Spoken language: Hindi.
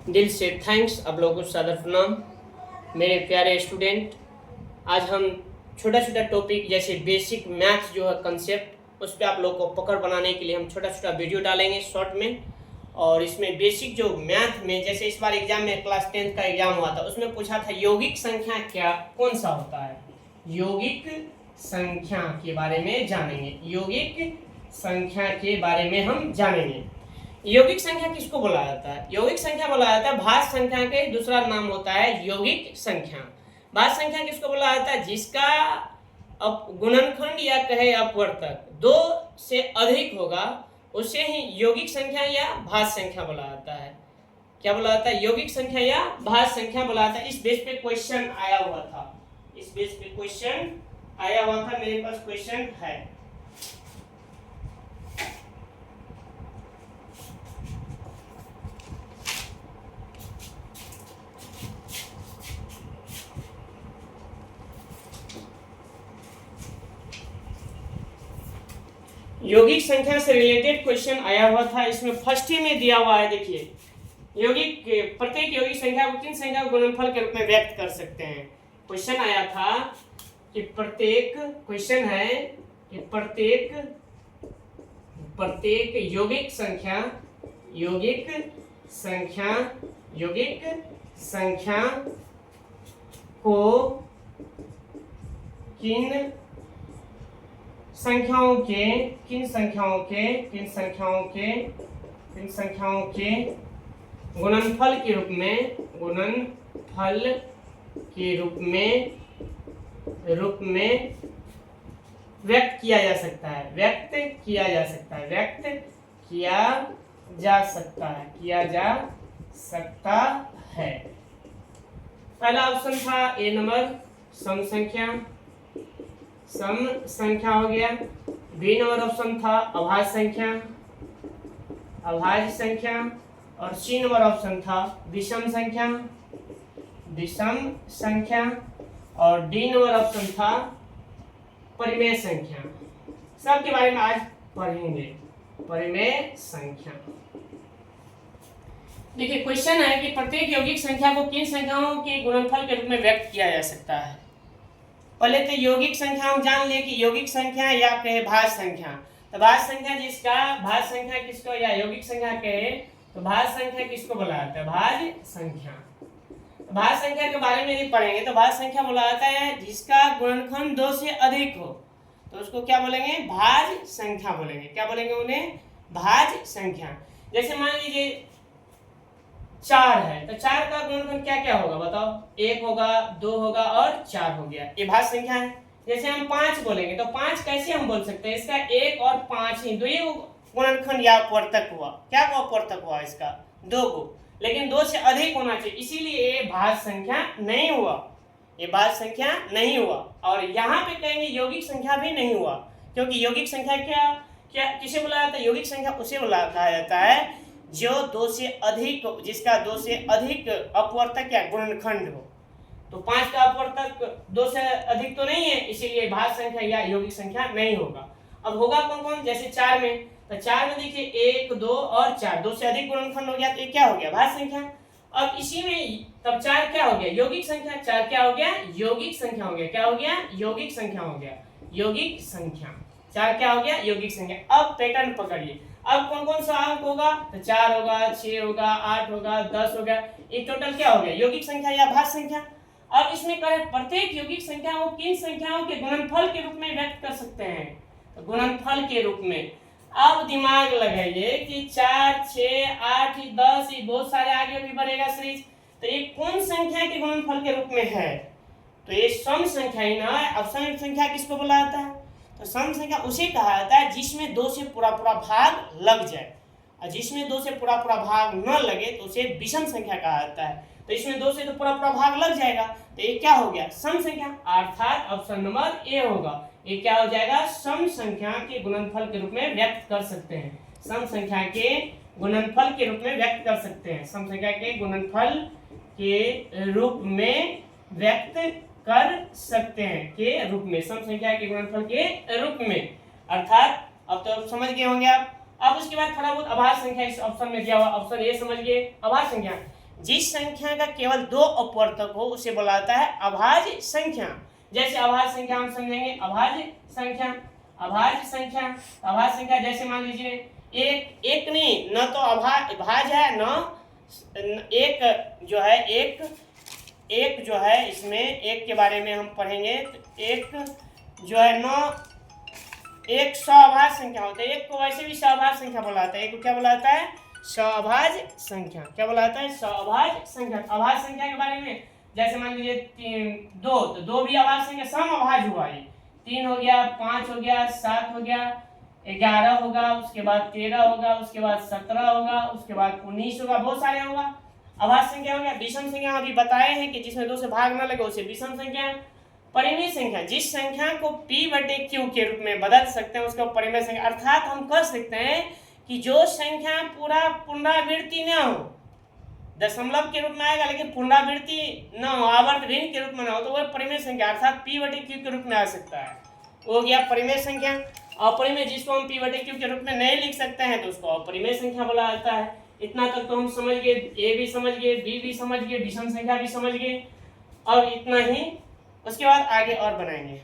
दिल से थैंक्स, आप लोगों को सादर प्रणाम। मेरे प्यारे स्टूडेंट, आज हम छोटा छोटा टॉपिक जैसे बेसिक मैथ्स जो है कंसेप्ट, उस पर आप लोगों को पकड़ बनाने के लिए हम छोटा छोटा वीडियो डालेंगे शॉर्ट में। और इसमें बेसिक जो मैथ में, जैसे इस बार एग्जाम में क्लास 10th का एग्जाम हुआ था, उसमें पूछा था यौगिक संख्या क्या कौन सा होता है। यौगिक संख्या के बारे में जानेंगे, यौगिक संख्या के बारे में हम जानेंगे। यौगिक संख्या किसको बोला जाता है? यौगिक संख्या बोला जाता है भाज्य संख्या का दूसरा नाम होता है यौगिक संख्या। भाज्य संख्या किसको बोला जाता है? जिसका गुणनखंड या कहे अपवर्तक 2 से अधिक होगा, उसे ही यौगिक संख्या या भाज्य संख्या बोला जाता है। क्या बोला जाता है? यौगिक संख्या या भाज्य संख्या बोला जाता है। इस बेस पे क्वेश्चन आया हुआ था, इस बेस पे क्वेश्चन आया हुआ था, मेरे पास क्वेश्चन है। यौगिक संख्या से रिलेटेड क्वेश्चन आया हुआ था, इसमें फर्स्ट ही में दिया हुआ है। देखिए, यौगिक प्रत्येक यौगिक संख्या को किन संख्या को गुणनफल के रूप में व्यक्त कर सकते हैं। क्वेश्चन आया था कि प्रत्येक, क्वेश्चन है कि प्रत्येक यौगिक संख्या को किन संख्याओं के गुणनफल के रूप में व्यक्त किया जा सकता है। पहला ऑप्शन था ए नंबर सम संख्या हो गया। बी नंबर ऑप्शन था अभाज्य संख्या। और सी नंबर ऑप्शन था विषम संख्या। और डी नंबर ऑप्शन था परिमेय संख्या। सबके बारे में आज पढ़ेंगे। परिमेय संख्या, देखिए क्वेश्चन है कि प्रत्येक यौगिक संख्या को किन संख्याओं के गुणनफल के रूप में व्यक्त किया जा सकता है। पहले तो यौगिक संख्या हम जान ले कि यौगिक संख्या या कहे भाज्य संख्या। तो भाज्य संख्या जिसका भाज्य संख्या किसको या यौगिक संख्या कहे तो भाज्य संख्या किसको बोला जाता है? भाज्य संख्या। तो भाज्य संख्या के बारे में यदि पढ़ेंगे तो भाज्य संख्या बोला जाता है जिसका गुणनखंड 2 से अधिक हो, तो उसको क्या बोलेंगे? भाज्य संख्या बोलेंगे। क्या बोलेंगे उन्हें? भाज्य संख्या। जैसे मान लीजिए 4 है, तो 4 का गुणनखंड क्या क्या होगा बताओ? 1 होगा, 2 होगा और 4 हो गया, ये भाज्य संख्या है। जैसे हम 5 बोलेंगे तो 5 कैसे हम बोल सकते हैं? इसका 1 और 5 ही 2 ही गुणनखंड या अपवर्तक हुआ। क्या को अपवर्तक हुआ? इसका 2 को, लेकिन 2 से अधिक होना चाहिए, इसीलिए ये भाज्य संख्या नहीं हुआ, ये भाज्य संख्या नहीं हुआ। और यहाँ पे कहेंगे यौगिक संख्या भी नहीं हुआ, क्योंकि यौगिक संख्या क्या किसे बोला जाता है? यौगिक संख्या उसे कहा जाता है जो 2 से अधिक, जिसका 2 से अधिक अपवर्तक या गुणनखंड हो। तो 5 का अपवर्तक 2 से अधिक तो नहीं है, इसीलिए भाज्य संख्या या यौगिक संख्या नहीं होगा। अब होगा कौन कौन? जैसे 4 में, तो 4 में देखिए 1, 2 और 4, 2 से अधिक गुणनखंड हो गया, तो ये क्या हो गया? भाज्य संख्या। अब इसी में तब 4 क्या हो गया? यौगिक संख्या। 4 क्या हो गया? यौगिक संख्या हो गया। क्या हो गया? यौगिक संख्या हो गया। यौगिक संख्या 4 क्या हो गया? यौगिक संख्या। अब पैटर्न पकड़िए, अब कौन कौन सा अंक होगा? तो 4 होगा, 6 होगा, 8 होगा, 10 होगा, ये टोटल क्या हो गया? यौगिक संख्या या भाज्य संख्या। अब इसमें करें प्रत्येक यौगिक संख्या को किन संख्याओं के गुणनफल के रूप में व्यक्त कर सकते हैं? तो गुणनफल के रूप में। अब दिमाग लगाइए कि 4, 6, 8, 10, ये बहुत सारे आगे भी बढ़ेगा सीरीज, तो ये कौन संख्या के गुणनफल के रूप में है? तो ये सम संख्या ही ना है। अब सम संख्या किसको बोला जाता है? तो सम संख्या उसे कहा जाता है जिसमें 2 से पूरा भाग लग जाए, और जिसमें 2 से पूरा भाग न लगे तो उसे विषम संख्या कहा जाता है। तो इसमें 2 से तो पूरा भाग लग जाएगा, तो ये क्या हो गया? सम संख्या, अर्थात ऑप्शन नंबर ए होगा। ये क्या हो जाएगा? सम संख्या के गुणनफल के रूप में व्यक्त कर सकते हैं। सम संख्या के गुणनफल के रूप में व्यक्त कर सकते हैं। सम संख्या के गुणनफल के रूप में व्यक्त कर सकते हैं के रूप में, सम संख्या के गुणनफल के रूप में, अर्थात अब तो समझ गए होंगे आप। अब उसके बाद थोड़ा बहुत अभाज्य संख्या इस ऑप्शन में दिया हुआ, ऑप्शन ए समझ गए। अभाज्य संख्या जिस संख्या का केवल 2 अपवर्तक हो उसे बोला जाता है अभाज्य संख्या। जैसे अभाज्य संख्या हम समझेंगे, अभाज्य संख्या, अभाज्य संख्या, अभाज्य संख्या जैसे मान लीजिए एक नहीं, न तो भाज्य है न एक जो है, एक जो है, इसमें एक के बारे में हम पढ़ेंगे तो एक जो है न एक सअभाज्य संख्या होता है। एक को वैसे भी सअभाज्य संख्या बोला जाता है। एक को क्या बोला जाता है? सअभाज्य संख्या। क्या बोला जाता है? सअभाज्य संख्या। अभाज्य संख्या के बारे में जैसे मान लीजिए 2, तो 2 भी अभाज्य संख्या, सम अभाज्य हुआ ये। 3 हो गया, 5 हो गया, 7 हो गया, 11 होगा, उसके बाद 13 होगा, उसके बाद 17 होगा, उसके बाद 19 होगा, बहुत सारे होगा। अभाज्य संख्या हो गया। विषम संख्या अभी बताए हैं कि जिसमें 2 से भाग न लगे उसे विषम संख्या। परिमेय संख्या, जिस संख्या को p/q के रूप में बदल सकते हैं उसको परिमेय संख्या, अर्थात हम कह सकते हैं कि जो संख्या पूरा पुनरावृत्ति न हो, दशमलव के रूप में आएगा लेकिन पुनरावृत्ति न हो, आवर्त भिन्न के रूप में न हो, तो वह परिमेय संख्या अर्थात p/q के रूप में आ सकता है। हो गया परिमेय संख्या। अपरिमेय जिसको हम p/q के रूप में नहीं लिख सकते हैं तो उसको अपरिमेय संख्या बोला जाता है। इतना तक तो हम समझ गए, a भी समझ गए, b भी समझ गए, विषम संख्या भी समझ गए। अब इतना ही, उसके बाद आगे और बनाएंगे।